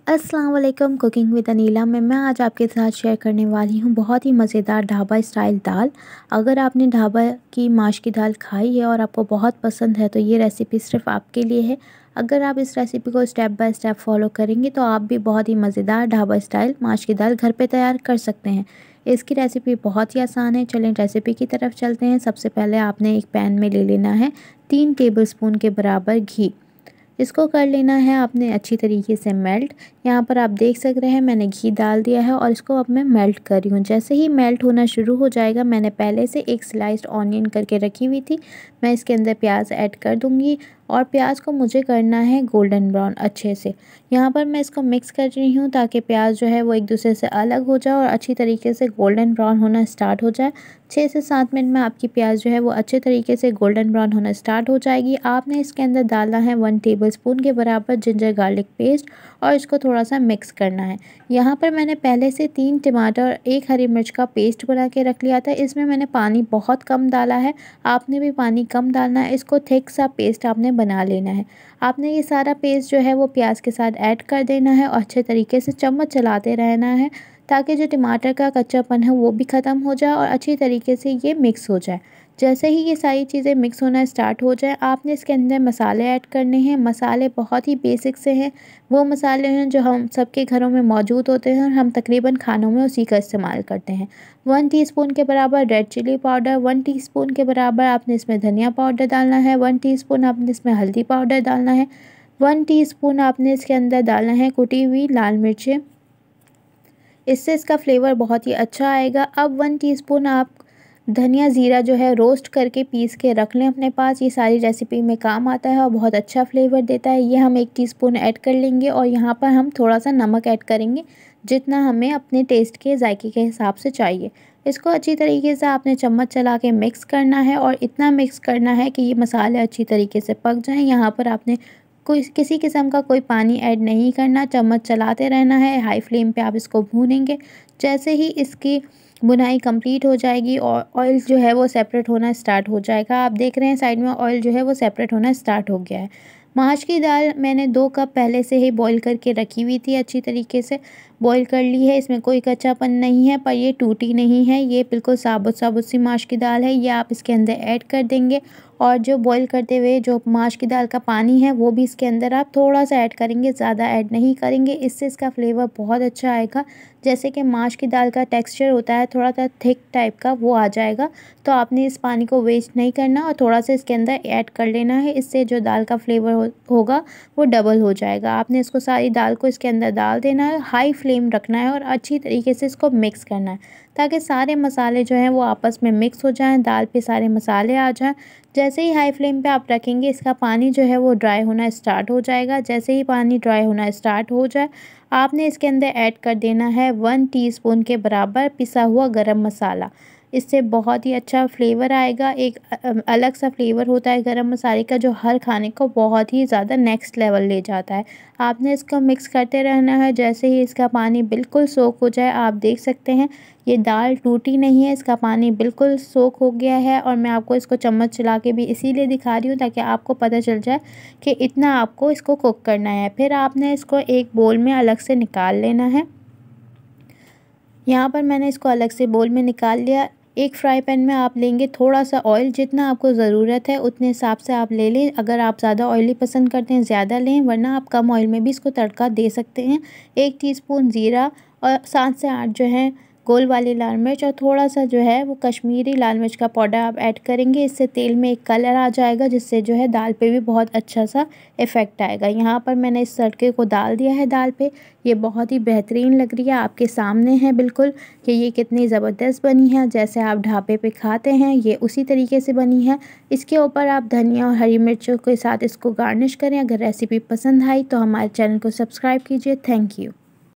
अस्सलाम वालेकुम। Cooking with Anila में मैं आज आपके साथ शेयर करने वाली हूँ बहुत ही मज़ेदार ढाबा स्टाइल दाल। अगर आपने ढाबा की माश की दाल खाई है और आपको बहुत पसंद है तो ये रेसिपी सिर्फ आपके लिए है। अगर आप इस रेसिपी को स्टेप बाय स्टेप फॉलो करेंगे तो आप भी बहुत ही मज़ेदार ढाबा स्टाइल माश की दाल घर पे तैयार कर सकते हैं। इसकी रेसिपी बहुत ही आसान है। चलें रेसिपी की तरफ चलते हैं। सबसे पहले आपने एक पैन में ले लेना है 3 टेबलस्पून के बराबर घी। इसको कर लेना है आपने अच्छी तरीके से मेल्ट। यहाँ पर आप देख सक रहे हैं मैंने घी डाल दिया है और इसको अब मैं मेल्ट कर रही हूँ। जैसे ही मेल्ट होना शुरू हो जाएगा, मैंने पहले से एक स्लाइस्ड ऑनियन करके रखी हुई थी, मैं इसके अंदर प्याज ऐड कर दूँगी और प्याज को मुझे करना है गोल्डन ब्राउन अच्छे से। यहाँ पर मैं इसको मिक्स कर रही हूँ ताकि प्याज जो है वो एक दूसरे से अलग हो जाए और अच्छी तरीके से गोल्डन ब्राउन होना स्टार्ट हो जाए। 6 से 7 मिनट में आपकी प्याज जो है वो अच्छे तरीके से गोल्डन ब्राउन होना स्टार्ट हो जाएगी। आपने इसके अंदर डालना है 1 टेबलस्पून के बराबर जिंजर गार्लिक पेस्ट और इसको थोड़ा सा मिक्स करना है। यहाँ पर मैंने पहले से 3 टमाटर और 1 हरी मिर्च का पेस्ट बना के रख लिया था। इसमें मैंने पानी बहुत कम डाला है, आपने भी पानी कम डालना है। इसको थिक सा पेस्ट आपने बना लेना है। आपने ये सारा पेस्ट जो है वो प्याज के साथ ऐड कर देना है और अच्छे तरीके से चम्मच चलाते रहना है ताकि जो टमाटर का कच्चापन है वो भी ख़त्म हो जाए और अच्छी तरीके से ये मिक्स हो जाए। जैसे ही ये सारी चीज़ें मिक्स होना स्टार्ट हो जाए, आपने इसके अंदर मसाले ऐड करने हैं। मसाले बहुत ही बेसिक से हैं, वो मसाले हैं जो हम सबके घरों में मौजूद होते हैं और हम तकरीबन खानों में उसी का इस्तेमाल करते हैं। 1 टीस्पून के बराबर रेड चिली पाउडर, 1 टीस्पून के बराबर आपने इसमें धनिया पाउडर डालना है, 1 टीस्पून आपने इसमें हल्दी पाउडर डालना है, 1 टीस्पून आपने इसके अंदर डालना है कुटी हुई लाल मिर्चें। इससे इसका फ्लेवर बहुत ही अच्छा आएगा। अब 1 टीस्पून आप धनिया ज़ीरा जो है रोस्ट करके पीस के रख लें अपने पास। ये सारी रेसिपी में काम आता है और बहुत अच्छा फ्लेवर देता है। ये हम 1 टीस्पून ऐड कर लेंगे और यहाँ पर हम थोड़ा सा नमक ऐड करेंगे जितना हमें अपने टेस्ट के जायके के हिसाब से चाहिए। इसको अच्छी तरीके से आपने चम्मच चला के मिक्स करना है और इतना मिक्स करना है कि ये मसाले अच्छी तरीके से पक जाएँ। यहाँ पर आपने कोई किसी किस्म का कोई पानी ऐड नहीं करना, चम्मच चलाते रहना है। हाई फ्लेम पे आप इसको भूनेंगे। जैसे ही इसकी भुनाई कंप्लीट हो जाएगी और ऑयल जो है वो सेपरेट होना स्टार्ट हो जाएगा। आप देख रहे हैं साइड में ऑयल जो है वो सेपरेट होना स्टार्ट हो गया है। माश की दाल मैंने 2 कप पहले से ही बॉईल करके रखी हुई थी, अच्छी तरीके से बॉईल कर ली है। इसमें कोई कच्चापन नहीं है पर ये टूटी नहीं है, ये बिल्कुल साबुत साबुत सी माश की दाल है। ये आप इसके अंदर ऐड कर देंगे और जो बॉईल करते हुए जो माश की दाल का पानी है वो भी इसके अंदर आप थोड़ा सा ऐड करेंगे, ज़्यादा ऐड नहीं करेंगे। इससे इसका फ्लेवर बहुत अच्छा आएगा। जैसे कि माश की दाल का टेक्सचर होता है थोड़ा सा थिक टाइप का, वो आ जाएगा। तो आपने इस पानी को वेस्ट नहीं करना और थोड़ा सा इसके अंदर ऐड कर लेना है। इससे जो दाल का फ्लेवर होगा वो डबल हो जाएगा। आपने इसको सारी दाल को इसके अंदर डाल देना है, हाई फ्लेम रखना है और अच्छी तरीके से इसको मिक्स करना है ताकि सारे मसाले जो हैं वो आपस में मिक्स हो जाएं, दाल पे सारे मसाले आ जाएं। जैसे ही हाई फ्लेम पे आप रखेंगे इसका पानी जो है वो ड्राई होना स्टार्ट हो जाएगा। जैसे ही पानी ड्राई होना स्टार्ट हो जाए, आपने इसके अंदर ऐड कर देना है 1 टीस्पून के बराबर पिसा हुआ गरम मसाला। इससे बहुत ही अच्छा फ्लेवर आएगा। एक अलग सा फ्लेवर होता है गरम मसाले का जो हर खाने को बहुत ही ज़्यादा नेक्स्ट लेवल ले जाता है। आपने इसको मिक्स करते रहना है। जैसे ही इसका पानी बिल्कुल सोख हो जाए, आप देख सकते हैं ये दाल टूटी नहीं है, इसका पानी बिल्कुल सोख हो गया है। और मैं आपको इसको चम्मच चला के भी इसीलिए दिखा रही हूँ ताकि आपको पता चल जाए कि इतना आपको इसको कुक करना है। फिर आपने इसको एक बोल में अलग से निकाल लेना है। यहाँ पर मैंने इसको अलग से बोल में निकाल लिया। एक फ्राई पैन में आप लेंगे थोड़ा सा ऑयल, जितना आपको ज़रूरत है उतने हिसाब से आप ले लें। अगर आप ज़्यादा ऑयली पसंद करते हैं ज़्यादा लें, वरना आप कम ऑयल में भी इसको तड़का दे सकते हैं। 1 टीस्पून ज़ीरा और 7 से 8 जो है गोल वाली लाल मिर्च और थोड़ा सा जो है वो कश्मीरी लाल मिर्च का पाउडर आप ऐड करेंगे। इससे तेल में एक कलर आ जाएगा जिससे जो है दाल पे भी बहुत अच्छा सा इफ़ेक्ट आएगा। यहाँ पर मैंने इस तड़के को डाल दिया है दाल पे। ये बहुत ही बेहतरीन लग रही है, आपके सामने है बिल्कुल कि ये कितनी ज़बरदस्त बनी है। जैसे आप ढाबे पे खाते हैं ये उसी तरीके से बनी है। इसके ऊपर आप धनिया और हरी मिर्चों के साथ इसको गार्निश करें। अगर रेसिपी पसंद आई तो हमारे चैनल को सब्सक्राइब कीजिए। Thank you.